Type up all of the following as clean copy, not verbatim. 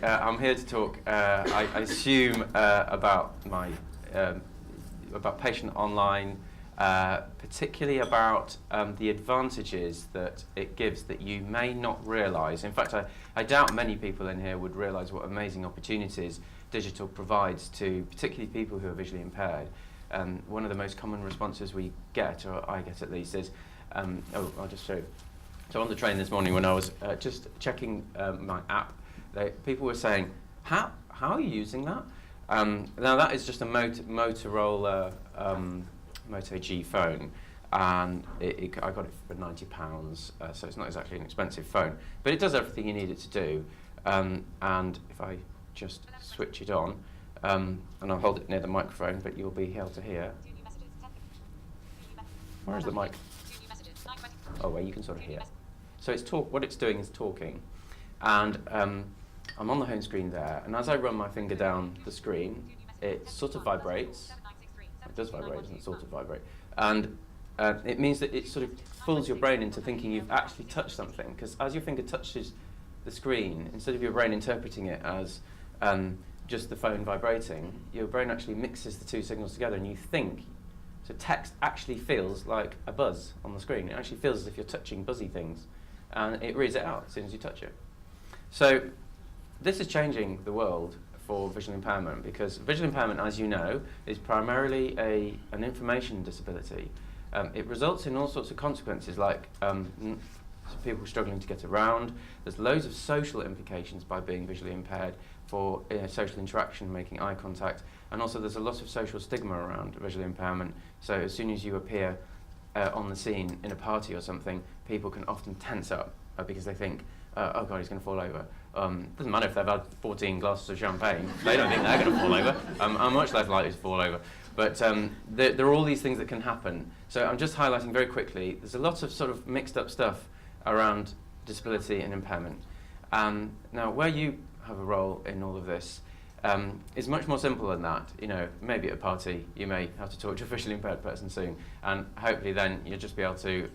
I'm here to talk, I assume, about about patient online, particularly about the advantages that it gives that you may not realise. In fact, I doubt many people in here would realise what amazing opportunities digital provides to particularly people who are visually impaired. One of the most common responses we get, or I get at least, is, I'll just show you. So on the train this morning when I was just checking my app, people were saying, how are you using that? Now that is just a Motorola Moto G phone, and I got it for £90, so it's not exactly an expensive phone, but it does everything you need it to do. And if I just switch it on, and I'll hold it near the microphone, but you'll be able to hear. Where is the mic? Oh, well, you can sort of hear. So what it's doing is talking, and I'm on the home screen there, and as I run my finger down the screen, it sort of vibrates. It does vibrate, it doesn't sort of vibrate. And it means that it sort of fools your brain into thinking you've actually touched something, because as your finger touches the screen, instead of your brain interpreting it as just the phone vibrating, your brain actually mixes the two signals together, and you think. So text actually feels like a buzz on the screen. It actually feels as if you're touching buzzy things, and it reads it out as soon as you touch it. So this is changing the world for visual impairment, because visual impairment, as you know, is primarily an information disability. It results in all sorts of consequences, like people struggling to get around. There's loads of social implications by being visually impaired for social interaction, making eye contact, and also there's a lot of social stigma around visual impairment. So as soon as you appear on the scene in a party or something, people can often tense up because they think, oh God, he's going to fall over. Doesn't matter if they've had 14 glasses of champagne, they don't think they're going to fall over. I'm much less likely to fall over. But there are all these things that can happen. So I'm just highlighting very quickly, there's a lot of sort of mixed up stuff around disability and impairment. Now, where you have a role in all of this is much more simple than that. You know, maybe at a party you may have to talk to a visually impaired person soon, and hopefully then you'll just be able to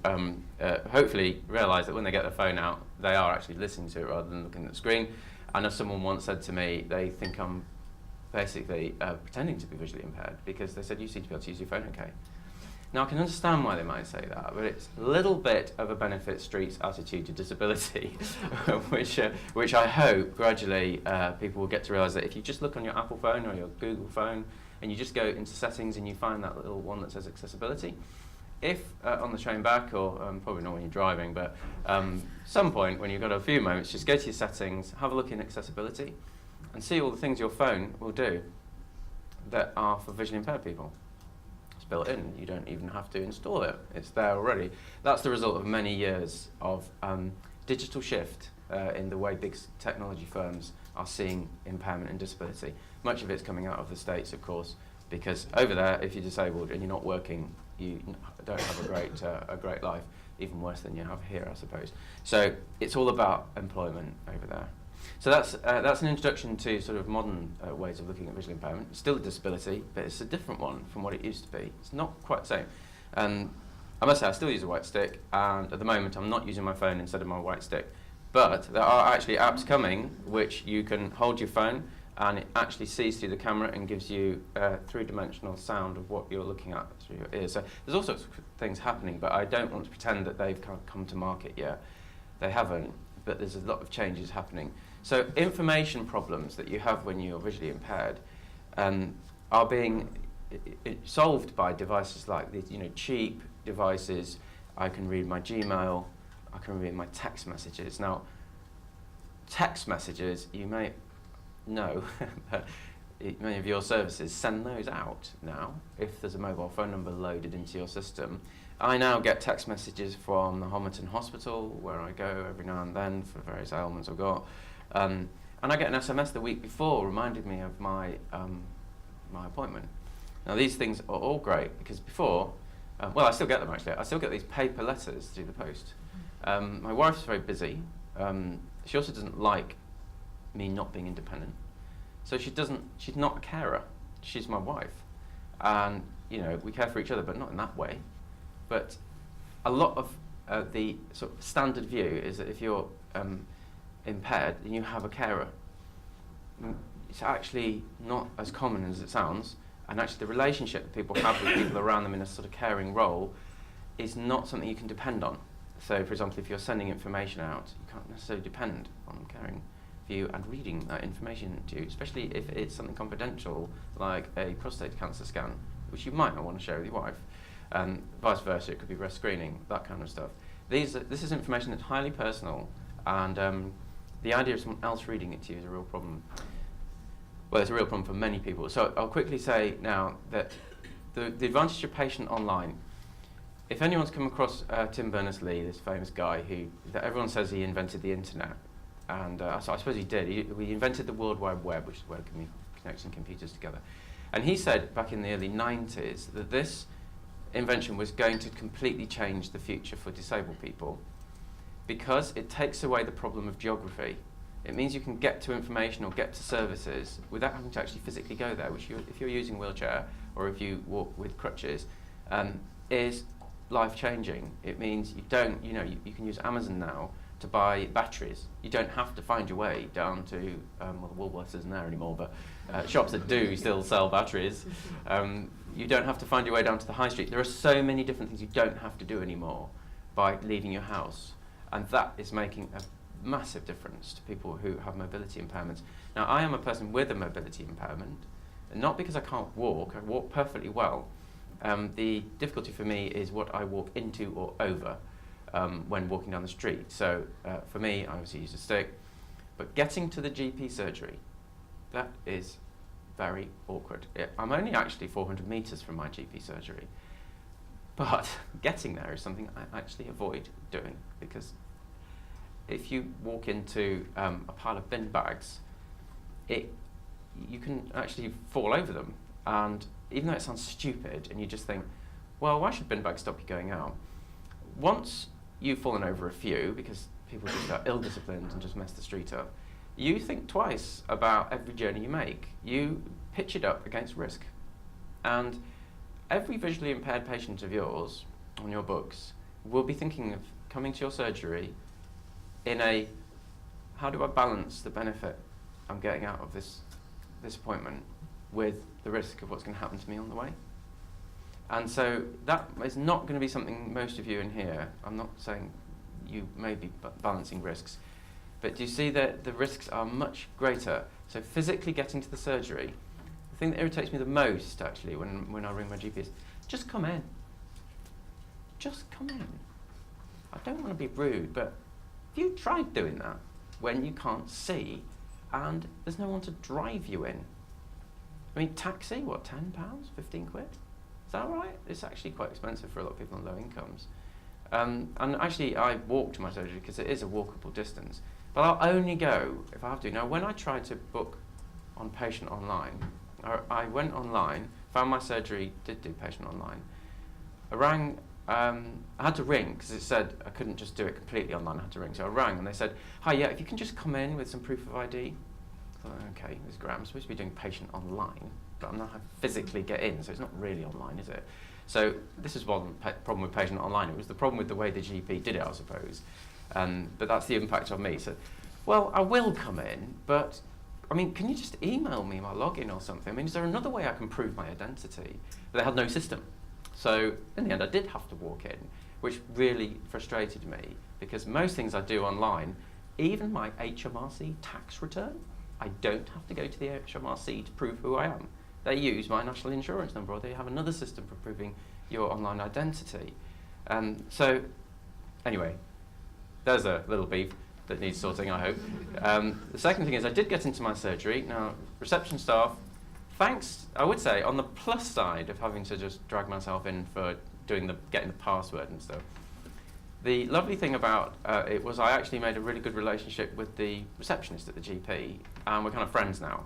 hopefully realise that when they get their phone out, they are actually listening to it rather than looking at the screen. I know someone once said to me, they think I'm basically pretending to be visually impaired, because they said, you seem to be able to use your phone okay. Now, I can understand why they might say that, but it's a little bit of a benefit streets attitude to disability, which I hope gradually people will get to realise that if you just look on your Apple phone or your Google phone and you just go into settings and you find that little one that says accessibility, if on the train back, or probably not when you're driving, but some point when you've got a few moments, just go to your settings, have a look in accessibility, and see all the things your phone will do that are for visually impaired people. Built in, you don't even have to install it, it's there already. That's the result of many years of digital shift in the way big technology firms are seeing impairment and disability. Much of it's coming out of the States, of course, because over there, if you're disabled and you're not working, you don't have a great life, even worse than you have here, I suppose. So it's all about employment over there. So that's an introduction to sort of modern ways of looking at visual impairment. It's still a disability, but it's a different one from what it used to be. It's not quite the same. I must say, I still use a white stick, and at the moment I'm not using my phone instead of my white stick. But there are actually apps coming which you can hold your phone and it actually sees through the camera and gives you three-dimensional sound of what you're looking at through your ears. So there's all sorts of things happening, but I don't want to pretend that they've come to market yet. They haven't, but there's a lot of changes happening. So information problems that you have when you're visually impaired are being solved by devices like these, cheap devices. I can read my Gmail, I can read my text messages. Now, text messages, you may know, many of your services send those out now if there's a mobile phone number loaded into your system. I now get text messages from the Homerton Hospital, where I go every now and then for various ailments I've got. And I get an SMS the week before reminding me of my appointment. Now these things are all great because before, well, I still get them actually. I still get these paper letters through the post. My wife's very busy. She also doesn't like me not being independent. So she's not a carer. She's my wife. And, we care for each other, but not in that way. But a lot of the sort of standard view is that if you're impaired, then you have a carer. it's actually not as common as it sounds, and actually the relationship that people have with people around them in a sort of caring role is not something you can depend on. So, for example, if you're sending information out, you can't necessarily depend on them caring for you and reading that information to you, especially if it's something confidential, like a prostate cancer scan, which you might not want to share with your wife. Vice versa, it could be breast screening, that kind of stuff. This is information that's highly personal, and the idea of someone else reading it to you is a real problem. Well, it's a real problem for many people. So I'll quickly say now that the advantage of patient online, if anyone's come across Tim Berners-Lee, this famous guy that everyone says he invented the internet, and so I suppose he did. He invented the World Wide Web, which is where connecting computers together. And he said back in the early 90s that this invention was going to completely change the future for disabled people because it takes away the problem of geography. It means you can get to information or get to services without having to actually physically go there, which if you're using a wheelchair or if you walk with crutches, is life-changing. It means you can use Amazon now to buy batteries. You don't have to find your way down to, well, the Woolworths isn't there anymore, but shops that do still sell batteries. You don't have to find your way down to the high street. There are so many different things you don't have to do anymore by leaving your house. And that is making a massive difference to people who have mobility impairments. Now, I am a person with a mobility impairment, and not because I can't walk. I walk perfectly well. The difficulty for me is what I walk into or over when walking down the street. So for me, I obviously use a stick, but getting to the GP surgery, that is very awkward. I'm only actually 400 metres from my GP surgery, but getting there is something I actually avoid doing, because if you walk into a pile of bin bags, you can actually fall over them. And even though it sounds stupid, and you just think, well, why should bin bags stop you going out? Once you've fallen over a few, because people just are ill-disciplined and just mess the street up, you think twice about every journey you make. You pitch it up against risk. And every visually impaired patient of yours on your books will be thinking of coming to your surgery in a, how do I balance the benefit I'm getting out of this appointment with the risk of what's going to happen to me on the way? And so that is not going to be something most of you in here, I'm not saying you may be balancing risks, but do you see that the risks are much greater? So physically getting to the surgery, the thing that irritates me the most actually when I ring my GP is, just come in. Just come in. I don't want to be rude, but have you tried doing that when you can't see and there's no one to drive you in? I mean, taxi, what, £10, 15 quid? Is that right? It's actually quite expensive for a lot of people on low incomes. And actually, I walk to my surgery because it is a walkable distance. But I'll only go if I have to. Now, when I tried to book on patient online, I went online, found my surgery, did do patient online. I rang, I had to ring because it said I couldn't just do it completely online, I had to ring. So I rang and they said, hi, yeah, if you can just come in with some proof of ID. I thought, okay, this is great. I'm supposed to be doing patient online, but I'm not having to physically get in, so it's not really online, is it? So this is one problem with patient online. It was the problem with the way the GP did it, I suppose. But that's the impact on me. So, well, I will come in, but I mean, can you just email me my login or something? I mean, is there another way I can prove my identity? But they had no system. So in the end, I did have to walk in, which really frustrated me because most things I do online, even my HMRC tax return, I don't have to go to the HMRC to prove who I am. They use my national insurance number, or they have another system for proving your online identity. So anyway, there's a little beef that needs sorting, I hope. The second thing is I did get into my surgery. Now, reception staff, thanks, I would say, on the plus side of having to just drag myself in for getting the password and stuff, the lovely thing about it was I actually made a really good relationship with the receptionist at the GP, and we're kind of friends now.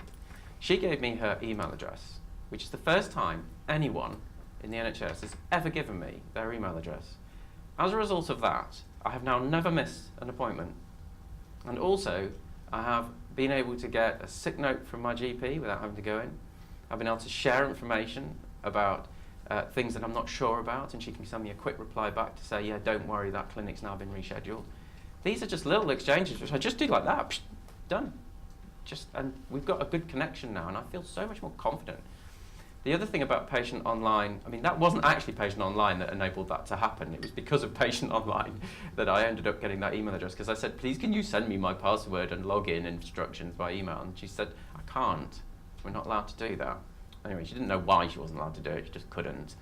She gave me her email address, which is the first time anyone in the NHS has ever given me their email address. As a result of that, I have now never missed an appointment. And also, I have been able to get a sick note from my GP without having to go in. I've been able to share information about things that I'm not sure about, and she can send me a quick reply back to say, yeah, don't worry, that clinic's now been rescheduled. These are just little exchanges, which I just do like that, psh, done. and we've got a good connection now, and I feel so much more confident. The other thing about Patient Online, I mean, that wasn't actually Patient Online that enabled that to happen. It was because of Patient Online that I ended up getting that email address, because I said, please can you send me my password and login instructions by email? And she said, I can't. We're not allowed to do that. Anyway, she didn't know why she wasn't allowed to do it. She just couldn't.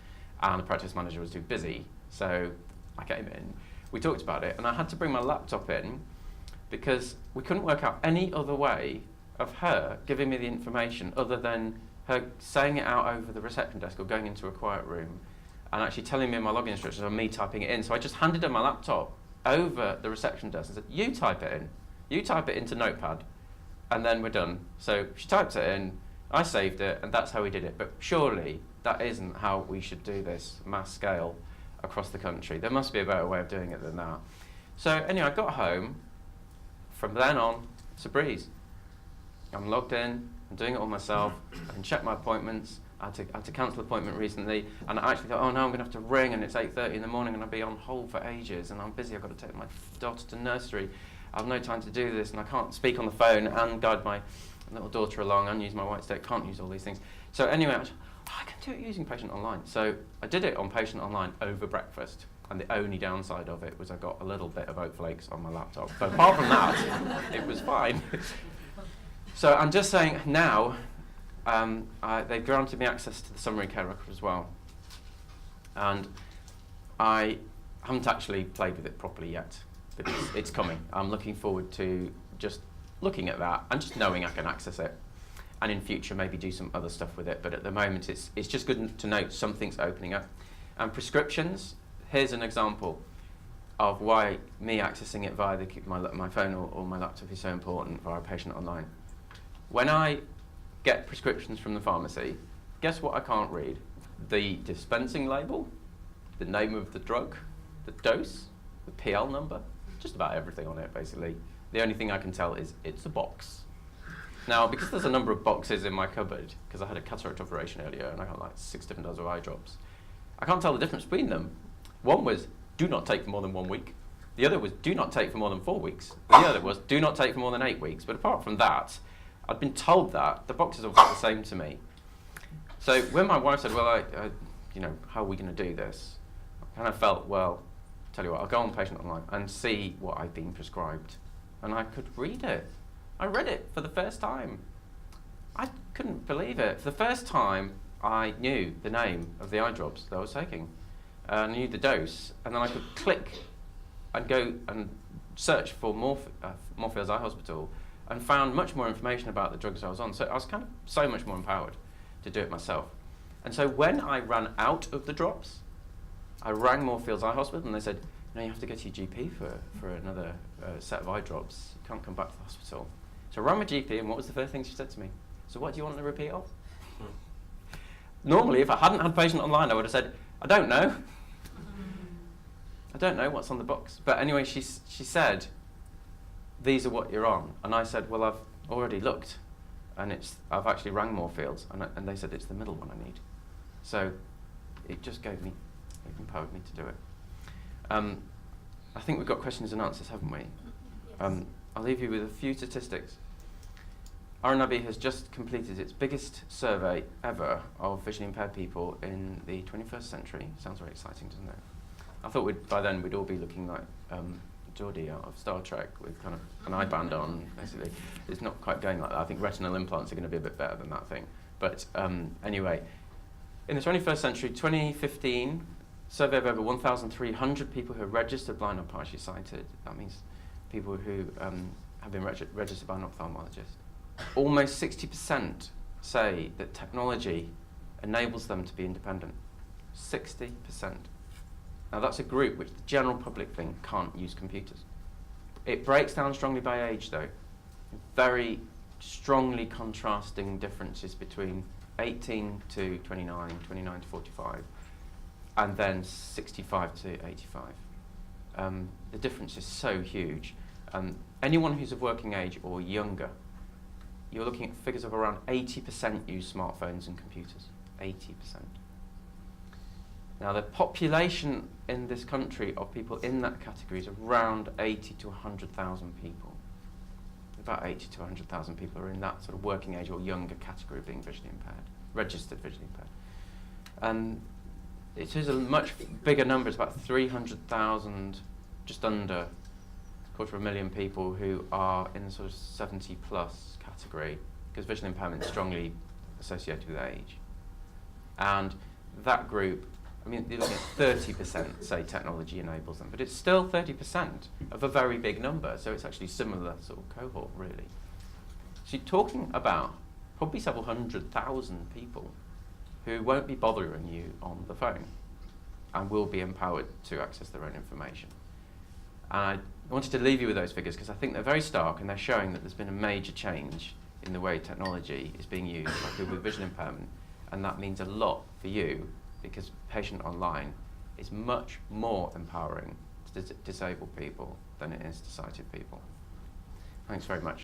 And the practice manager was too busy. So I came in, we talked about it, and I had to bring my laptop in because we couldn't work out any other way of her giving me the information other than her saying it out over the reception desk or going into a quiet room and actually telling me my login instructions and me typing it in. So I just handed her my laptop over the reception desk and said, you type it in. You type it into Notepad, and then we're done. So she typed it in, I saved it, and that's how we did it. But surely that isn't how we should do this mass scale across the country. There must be a better way of doing it than that. So anyway, I got home. From then on, it's a breeze. I'm logged in, I'm doing it all myself, I can check my appointments. I had to cancel an appointment recently, and I actually thought, oh no, I'm going to have to ring, and it's 8:30 in the morning, and I'll be on hold for ages, and I'm busy, I've got to take my daughter to nursery. I have no time to do this, and I can't speak on the phone and guide my little daughter along and use my white stick, can't use all these things. So anyway, I can do it using Patient Online. So I did it on Patient Online over breakfast, and the only downside of it was I got a little bit of oat flakes on my laptop. But apart from that, it was fine. So I'm just saying now, they've granted me access to the summary care record as well. And I haven't actually played with it properly yet, but it's coming. I'm looking forward to just looking at that and just knowing I can access it. And in future, maybe do some other stuff with it. But at the moment, it's just good to note something's opening up. And prescriptions, here's an example of why me accessing it via my phone or my laptop is so important via Patient Online. When I get prescriptions from the pharmacy, guess what I can't read? The dispensing label, the name of the drug, the dose, the PL number, just about everything on it, basically. The only thing I can tell is it's a box. Now, because there's a number of boxes in my cupboard, because I had a cataract operation earlier and I got like 6 different doses of eye drops, I can't tell the difference between them. One was, do not take for more than 1 week. The other was, do not take for more than 4 weeks. The other was, do not take for more than 8 weeks. But apart from that, I'd been told that. The boxes all felt the same to me. So when my wife said, well, how are we going to do this? I kind of felt, well, tell you what, I'll go on Patient Online and see what I've been prescribed. And I could read it. I read it for the first time. I couldn't believe it. For the first time, I knew the name of the eye drops that I was taking. I knew the dose, and then I could click and go and search for Moorfields Eye Hospital and found much more information about the drugs I was on. So I was kind of so much more empowered to do it myself. And so when I ran out of the drops, I rang Moorfields Eye Hospital, and they said, you have to go to your GP for another set of eye drops. You can't come back to the hospital. So I rang my GP, and what was the first thing she said to me? So what do you want the repeat of? Normally, if I hadn't had Patient Online, I would have said, I don't know. I don't know what's on the box. But anyway, she said, these are what you're on. And I said, well, I've already looked, and I've actually rang Moorfields, and they said it's the middle one I need. So it just empowered me to do it. I think we've got questions and answers, haven't we? Yes. I'll leave you with a few statistics. RNIB has just completed its biggest survey ever of visually impaired people in the 21st century. Sounds very exciting, doesn't it? I thought by then we'd all be looking like Geordie out of Star Trek with kind of an eye band on, basically. It's not quite going like that. I think retinal implants are going to be a bit better than that thing. But anyway, in the 21st century, 2015, survey of over 1,300 people who are registered blind or partially sighted. That means people who have been registered by an ophthalmologist. Almost 60% say that technology enables them to be independent. 60%. Now that's a group which the general public think can't use computers. It breaks down strongly by age though. Very strongly contrasting differences between 18 to 29, 29 to 45, and then 65 to 85. The difference is so huge. Anyone who's of working age or younger, you're looking at figures of around 80% use smartphones and computers. 80%. Now the population in this country of people in that category is around 80 to 100,000 people. about 80 to 100,000 people are in that sort of working age or younger category of being visually impaired, registered visually impaired. And it is a much bigger number. It's about 300,000, just under 250,000 people who are in the sort of 70 plus category, because visual impairment is strongly associated with age. And that group, I mean, you're looking at 30% say technology enables them, but it's still 30% of a very big number, so it's actually similar sort of cohort, really. So you're talking about probably several 100,000 people who won't be bothering you on the phone and will be empowered to access their own information. And I wanted to leave you with those figures because I think they're very stark and they're showing that there's been a major change in the way technology is being used by people with visual impairment, and that means a lot for you because Patient Online is much more empowering to disabled people than it is to sighted people. Thanks very much.